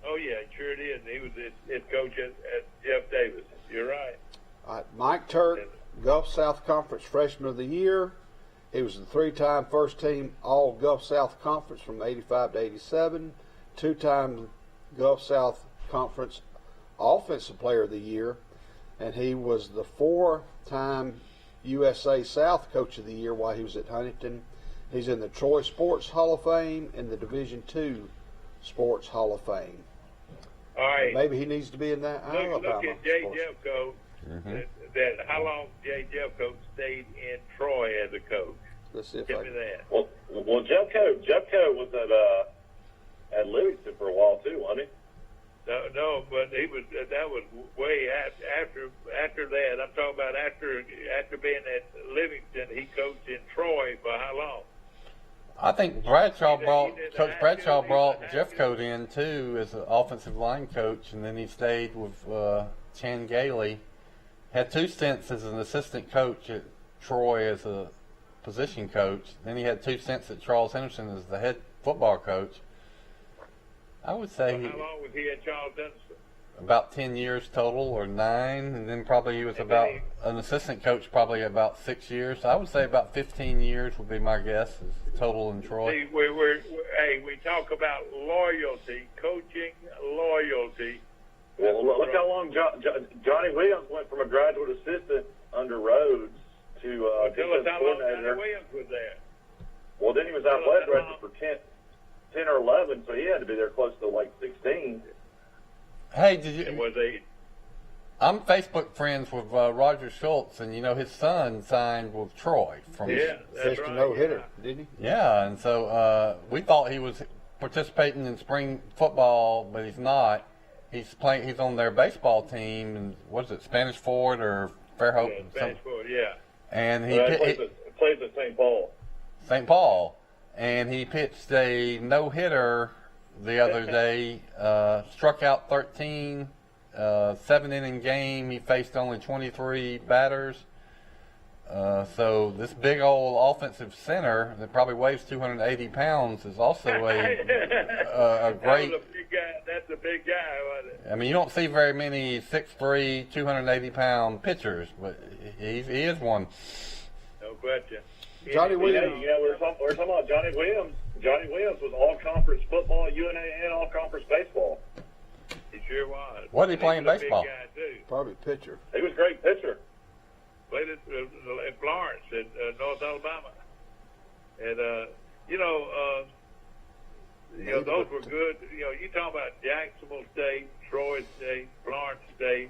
Oh yeah, sure it is. He was his coach at Jeff Davis. You're right. Mike Turk, Gulf South Conference Freshman of the Year. He was the 3-time first-team All Gulf South Conference from '85 to '87, 2-time Gulf South Conference Offensive Player of the Year, and he was the 4-time USA South Coach of the Year while he was at Huntington. He's in the Troy Sports Hall of Fame and the Division II Sports Hall of Fame. All right. Maybe he needs to be in that Alabama. Look at Jay Jeffcoat. That how long Jay Jeffcoat stayed in Troy as a coach. Let's see if Give me that. Well, Jeffcoat was at Livingston for a while too, wasn't he? No, but that was way after that. I'm talking about after being at Livingston, he coached in Troy for how long? I think Coach Bradshaw brought Jeffcoat in too as an offensive line coach, and then he stayed with Chan Gailey. Had 2 stints as an assistant coach at Troy as a position coach. Then he had 2 stints at Charles Henderson as the head football coach. I would say how long was he at Charles Henderson? About 10 years total, or 9, and then probably he was an assistant coach probably about 6 years. So I would say about 15 years would be my guess is total in Troy. See, we talk about loyalty, coaching loyalty. Well, look how long Johnny Williams went from a graduate assistant under Rhodes to tell us how long coordinator. Johnny Williams was there. Well, then he was athletic director for 10 or 11, so he had to be there close to like 16. Hey, did you? Was he? I'm Facebook friends with Roger Schultz, and you know his son signed with Troy from fished a no-hitter, didn't he? Yeah, and so we thought he was participating in spring football, but he's not. He's playing. He's on their baseball team, and what is it, Spanish Ford or Fairhope? Yeah, Spanish Ford, yeah. And he plays at St. Paul. St. Paul, and he pitched a no-hitter the other day, struck out 13, 7-inning game. He faced only 23 batters. So this big old offensive center that probably weighs 280 pounds is also a great. That's a big guy, wasn't it? I mean, you don't see very many 6'3", 280-pound pitchers, but he is one. No question. Johnny Williams. We're talking about Johnny Williams. Johnny Williams was all-conference football, UNA, and all-conference baseball. He sure was. What did he play in baseball? Big guy too. Probably pitcher. He was a great pitcher. Played at Florence in North Alabama. And, those were good. You know, you talk about Jacksonville State, Troy State, Florence State,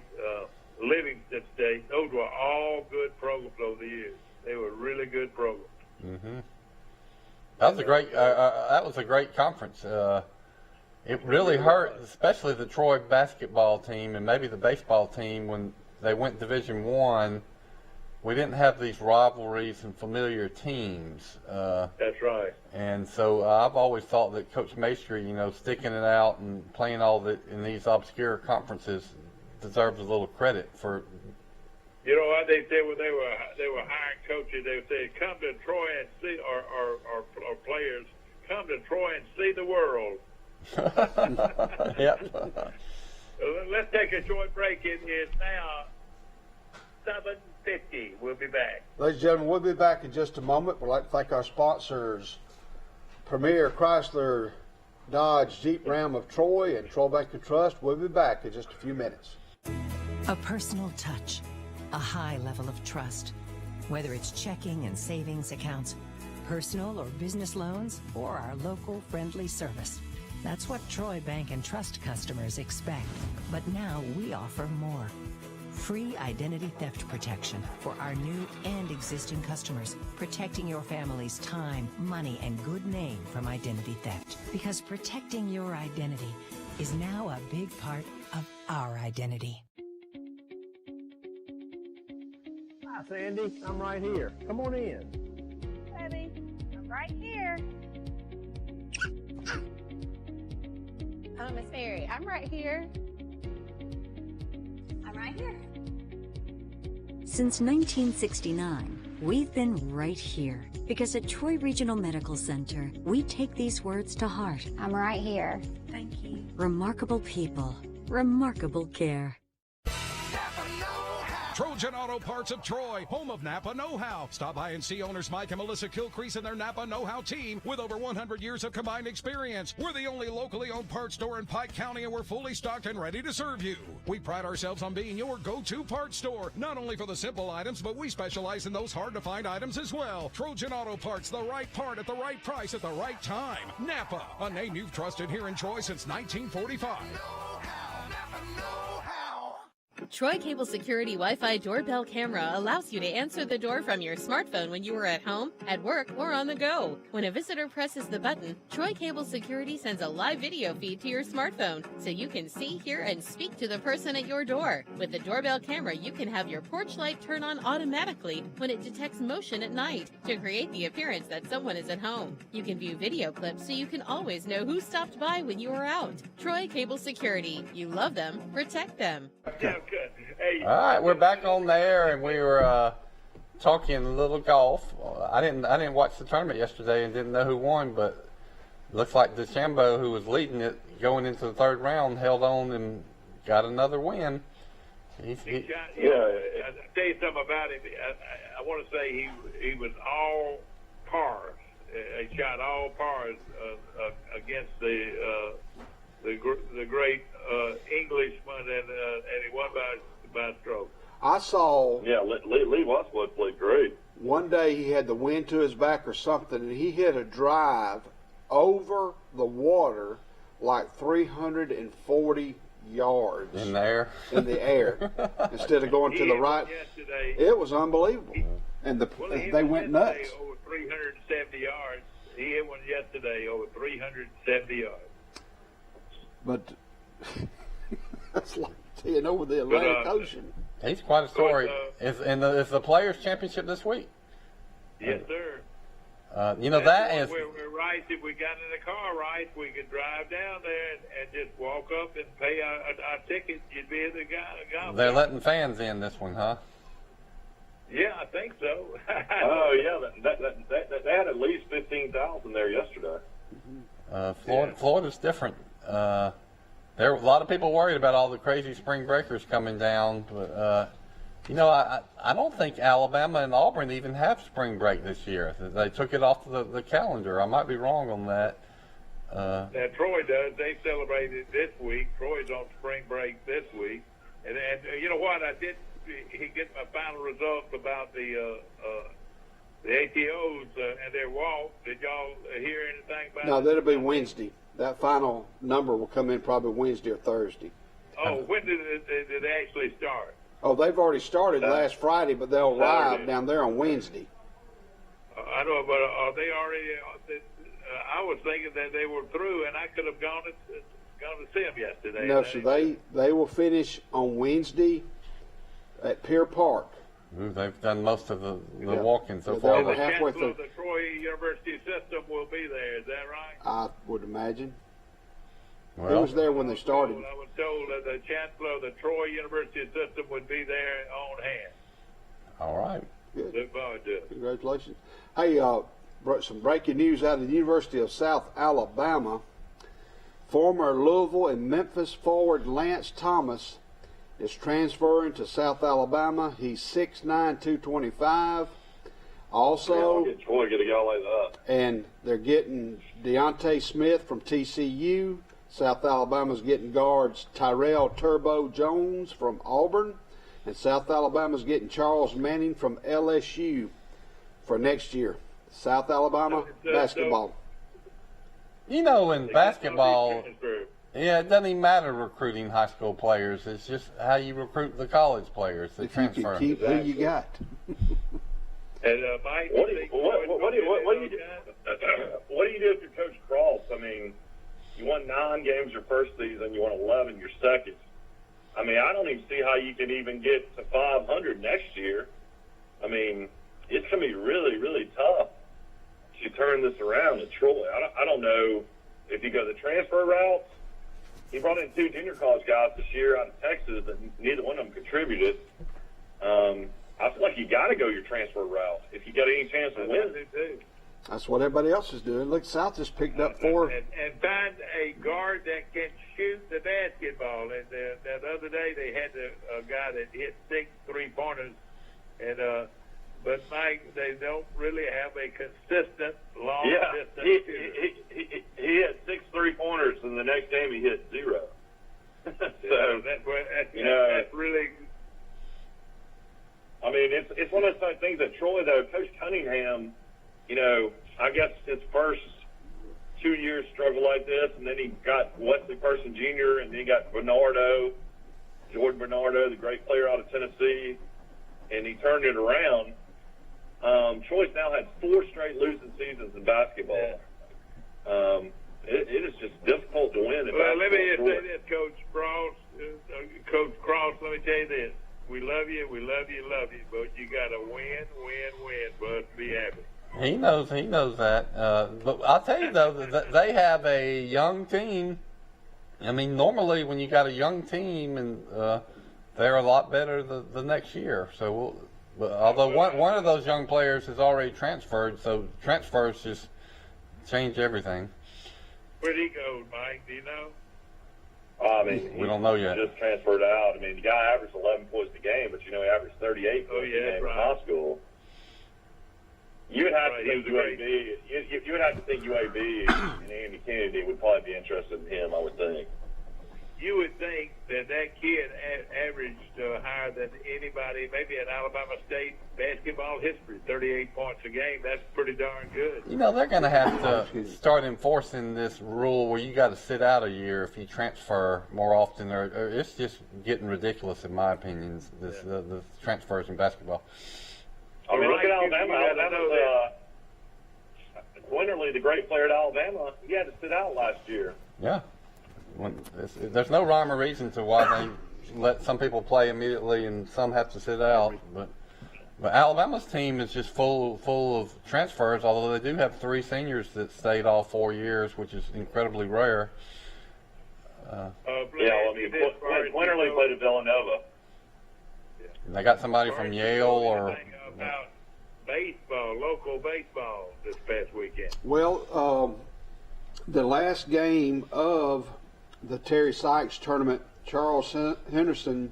Livingston State. Those were all good programs over the years. They were really good programs. Mm-hmm. That was a great conference. It really hurt, especially the Troy basketball team and maybe the baseball team when they went Division I. We didn't have these rivalries and familiar teams. That's right. And so I've always thought that Coach Maestri, sticking it out and playing in these obscure conferences deserves a little credit for. You know what they said when they were hiring coaches? They would say, "Come to Troy and see," or players, "Come to Troy and see the world." Yep. Let's take a short break. It is now 7:50. We'll be back. Ladies and gentlemen, we'll be back in just a moment. We'd like to thank our sponsors, Premier Chrysler Dodge Jeep Ram of Troy and Troy Bank and Trust. We'll be back in just a few minutes. A personal touch, a high level of trust. Whether it's checking and savings accounts, personal or business loans, or our local friendly service. That's what Troy Bank and Trust customers expect. But now we offer more. free identity theft protection for our new and existing customers, protecting your family's time, money, and good name from identity theft. Because protecting your identity is now a big part of our identity. Hi, Sandy. I'm right here. Come on in. Baby, I'm right here. Oh, Miss Mary, I'm right here. I'm right here. Since 1969, we've been right here because at Troy Regional Medical Center, we take these words to heart. I'm right here. Thank you. Remarkable people, remarkable care. Trojan Auto Parts of Troy, home of Napa Know-How. Stop by and see owners Mike and Melissa Kilcrease and their Napa Know-How team with over 100 years of combined experience. We're the only locally owned parts store in Pike County, and we're fully stocked and ready to serve you. We pride ourselves on being your go-to parts store, not only for the simple items, but we specialize in those hard-to-find items as well. Trojan Auto Parts, the right part at the right price at the right time. Napa, a name you've trusted here in Troy since 1945. Troy Cable Security Wi-Fi doorbell camera allows you to answer the door from your smartphone when you are at home, at work, or on the go. When a visitor presses the button, Troy Cable Security sends a live video feed to your smartphone so you can see, hear, and speak to the person at your door. With the doorbell camera, you can have your porch light turn on automatically when it detects motion at night to create the appearance that someone is at home. You can view video clips so you can always know who stopped by when you are out. Troy Cable Security. You love them, protect them. Hey. All right, we're back on the air, and we were talking a little golf. I didn't watch the tournament yesterday and didn't know who won, but it looks like DeChambeau, who was leading it going into the third round, held on and got another win. I'll tell you something about him. I want to say he was all pars. He shot all pars against the great Englishman, and he won by a stroke. I saw. Yeah, Lee Wattswood played great. One day he had the wind to his back or something, and he hit a drive over the water like 340 yards in the air. In the air, instead of going to the right. It was unbelievable, and they went nuts. Over 370 yards. He hit one yesterday over 370 yards. But that's like teeing over the Atlantic Ocean. He's quite a story. Is the Players' Championship this week? Yes, sir. That is. We're right. If we got in the car right, we could drive down there and just walk up and pay our ticket. You'd be the guy. They're letting fans in this one, huh? Yeah, I think so. Oh, yeah. They had at least 15,000 there yesterday. Florida's different. There were a lot of people worried about all the crazy spring breakers coming down, but I don't think Alabama and Auburn even have spring break this year. They took it off the calendar. I might be wrong on that. Now Troy does. They celebrated this week. Troy's on spring break this week, and you know what? I did get my final results about the ATOs and their walk. Did y'all hear anything about it? No, that'll be Wednesday. That final number will come in probably Wednesday or Thursday. Oh, when did it actually start? Oh, they've already started last Friday, but they'll arrive down there on Wednesday. I know, but are they already? I was thinking that they were through, and I could have gone to see them yesterday. No, so they will finish on Wednesday at Pier Park. They've done most of the walking so far. The chancellor of the Troy University system will be there. Is that right? I would imagine. Well, he was there when they started. I was told that the chancellor of the Troy University system would be there on hand. All right. Good. Congratulations. Hey, some breaking news out of the University of South Alabama. Former Louisville and Memphis forward Lance Thomas is transferring to South Alabama. He's 6'9", 225. Also, Troy get a guy like that. And they're getting Deontay Smith from TCU. South Alabama's getting guards Tyrell Turbo Jones from Auburn. And South Alabama's getting Charles Manning from LSU for next year. South Alabama basketball. In basketball, Yeah, it doesn't even matter recruiting high school players. It's just how you recruit the college players that If you transfer. can keep who you got. And Mike, What do you do if you're Coach Cross? I mean, you won 9 games your first season, you won 11 your second. I mean, I don't even see how you can even get to 500 next year. I mean, it's going to be really, really tough to turn this around at Troy. I don't know if you go the transfer route. He brought in 2 junior college guys this year out of Texas, and neither one of them contributed. I feel like you got to go your transfer route if you got any chance of winning. That's what everybody else is doing. Look, South just picked up 4. And find a guard that can shoot the basketball. And that other day they had a guy that hit 6 3-pointers. And but Mike, they don't really have a consistent long distance shooter. He had 6 3-pointers, and the next game he hit 0. So that's really. I mean, it's one of those things that Troy, though, Coach Cunningham, I guess his first 2 years struggled like this, and then he got Wesley Person Jr., and then he got Jordan Bernardo, the great player out of Tennessee, and he turned it around. Troy's now had 4 straight losing seasons in basketball. It is just difficult to win. Well, let me just say this, Coach Cross. Coach Cross, let me tell you this. We love you, but you got to win for us to be happy. He knows that. But I'll tell you, though, that they have a young team. I mean, normally when you got a young team, and they're a lot better the next year. So, although one of those young players has already transferred, so transfers just change everything. Where'd he go, Mike? Do you know? I mean, we don't know yet. Just transferred out. I mean, the guy averaged 11 points a game, but he averaged 38 points a game in high school. You would have to think UAB. You would have to think UAB and Andy Kennedy would probably be interested in him. I would think. You would think that kid averaged higher than anybody, maybe in Alabama State basketball history, 38 points a game. That's pretty darn good. They're going to have to start enforcing this rule where you got to sit out a year if you transfer more often. Or it's just getting ridiculous, in my opinion, the transfers in basketball. I mean, look at Alabama. Alabama's Winterly, the great player at Alabama, he had to sit out last year. Yeah. There's no rhyme or reason to why they let some people play immediately and some have to sit out. But Alabama's team is just full of transfers, although they do have 3 seniors that stayed all 4 years, which is incredibly rare. Winterly played at Villanova. They got somebody from Yale or... About baseball, local baseball this past weekend. Well, the last game of the Terry Sykes tournament, Charles Henderson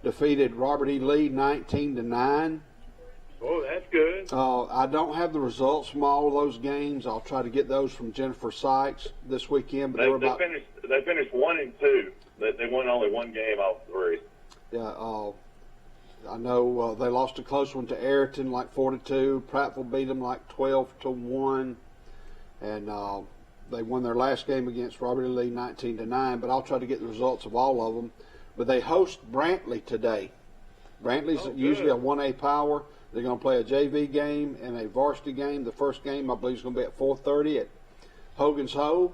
defeated Robert E. Lee 19-9. Oh, that's good. I don't have the results from all of those games. I'll try to get those from Jennifer Sykes this weekend. But they finished 1 and 2. They won only 1 game out of 3. Yeah. I know they lost a close one to Ayrton, like 4-2. Prattville beat them like 12-1, and they won their last game against Robert E. Lee 19-9. But I'll try to get the results of all of them. But they host Brantley today. Brantley's usually a 1A power. They're going to play a JV game and a varsity game. The first game, I believe, is going to be at 4:30 at Hogan's Hove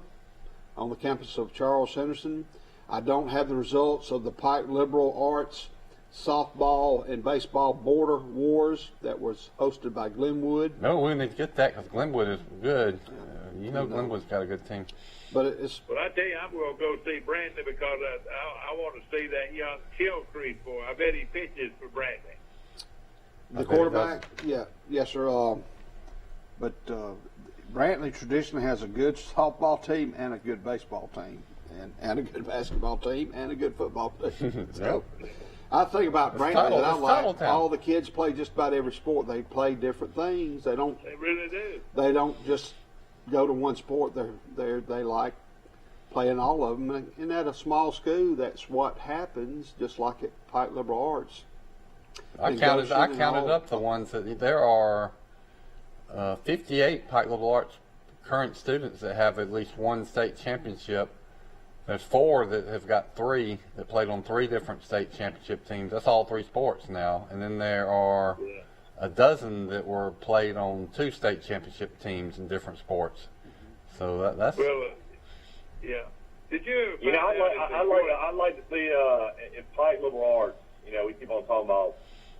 on the campus of Charles Henderson. I don't have the results of the Pike Liberal Arts softball and baseball border wars that was hosted by Glenwood. No, we need to get that because Glenwood is good. Glenwood's got a good team. But it's. Well, I tell you, I'm going to go see Brantley because I want to see that young Kilcrease boy. I bet he pitches for Brantley. The quarterback, yes, sir. But Brantley traditionally has a good softball team and a good baseball team, and a good basketball team and a good football team. So, I think about Brantley that I like. All the kids play just about every sport. They play different things. They really do. They don't just go to one sport. They like playing all of them. And at a small school, that's what happens. Just like at Pike Liberal Arts. I counted up the ones that there are 58 Pike Liberal Arts current students that have at least one state championship There's 4 that have got 3 that played on 3 different state championship teams. That's all 3 sports now. And then there are a dozen that were played on 2 state championship teams in different sports. So that's well, yeah. Did you? You know, I'd like to see in Pike Liberal Arts. You know, we keep on talking about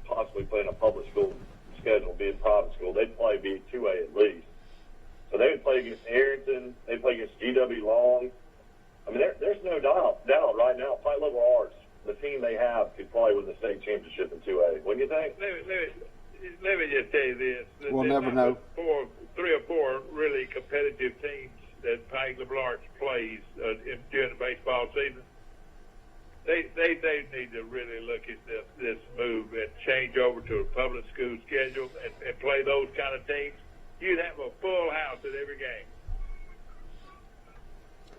possibly playing a public school schedule, being private school. They'd play B2A at least. So they would play against Arrington. They'd play against GW Long. I mean, there's no doubt right now. Pike Liberal Arts, the team they have, could play with the state championship in 2A. What do you think? Let me just tell you this. We'll never know. 3 or 4 really competitive teams that Pike Liberal Arts plays during the baseball season. They need to really look at this move and change over to a public school schedule and play those kind of teams. You'd have a full house at every game.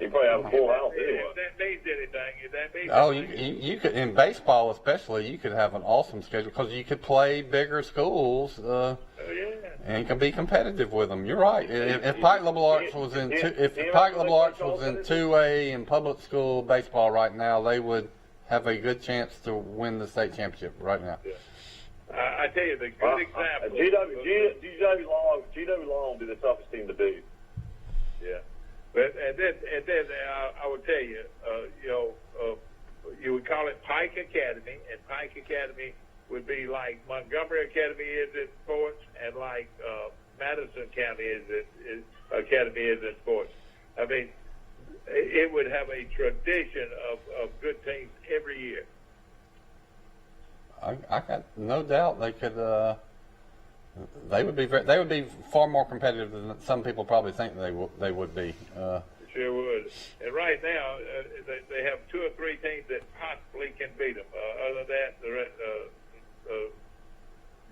You probably have a full house anyway. If that means anything, if that means Oh, anything. you could, in baseball especially, you could have an awesome schedule because you could play bigger schools and can be competitive with them. You're right. If Pike Liberal Arts was in Pike Liberal Arts was in 2A in public school baseball right now, they would have a good chance to win the state championship right now. Yeah. I tell you, the good example. GW Long would be the toughest team to beat. Yeah. But and then I would tell you, you would call it Pike Academy, and Pike Academy would be like Montgomery Academy is in sports, and like Madison County Academy is in sports. I mean, it would have a tradition of good teams every year. I got no doubt they could. They would be far more competitive than some people probably think they would be. Sure would. And right now, they have 2 or 3 teams that possibly can beat them. Other than that, the rest,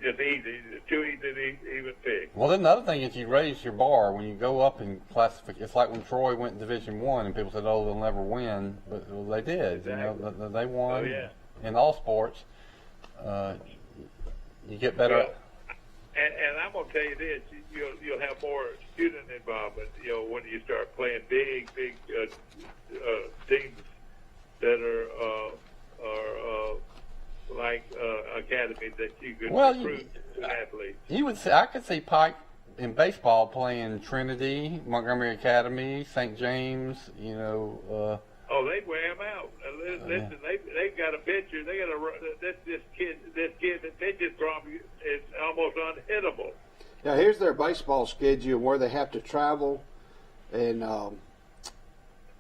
just easy, too easy to even pick. Well, then the other thing is you raise your bar when you go up in classification. It's like when Troy went Division I and people said, "Oh, they'll never win," but well, they did. Exactly. You know, they won in all sports. You get better. Well, and I'm gonna tell you this: you'll have more student involvement. You know, when you start playing big teams that are like academies that you could recruit athletes. You would say I could see Pike in baseball playing Trinity, Montgomery Academy, St. James. You know. They'd wear him out. Listen, they've got a pitcher. They got this kid that pitches from is almost unhittable. Now here's their baseball schedule where they have to travel in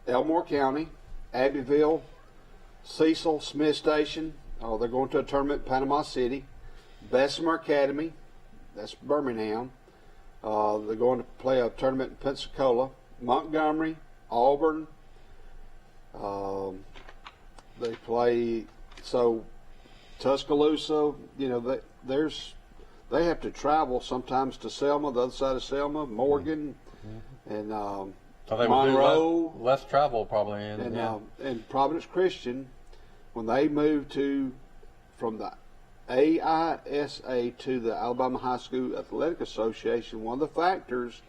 Elmore County, Abbeville, Cecil, Smith Station. Oh, they're going to a tournament in Panama City. Bessemer Academy, that's Birmingham. They're going to play a tournament in Pensacola, Montgomery, Auburn. They play Tuscaloosa. You know, they have to travel sometimes to Selma, the other side of Selma, Morgan, and so they Monroe. Would do less travel probably. And Providence Christian, when they moved from the AISA to the Alabama High School Athletic Association, one of the factors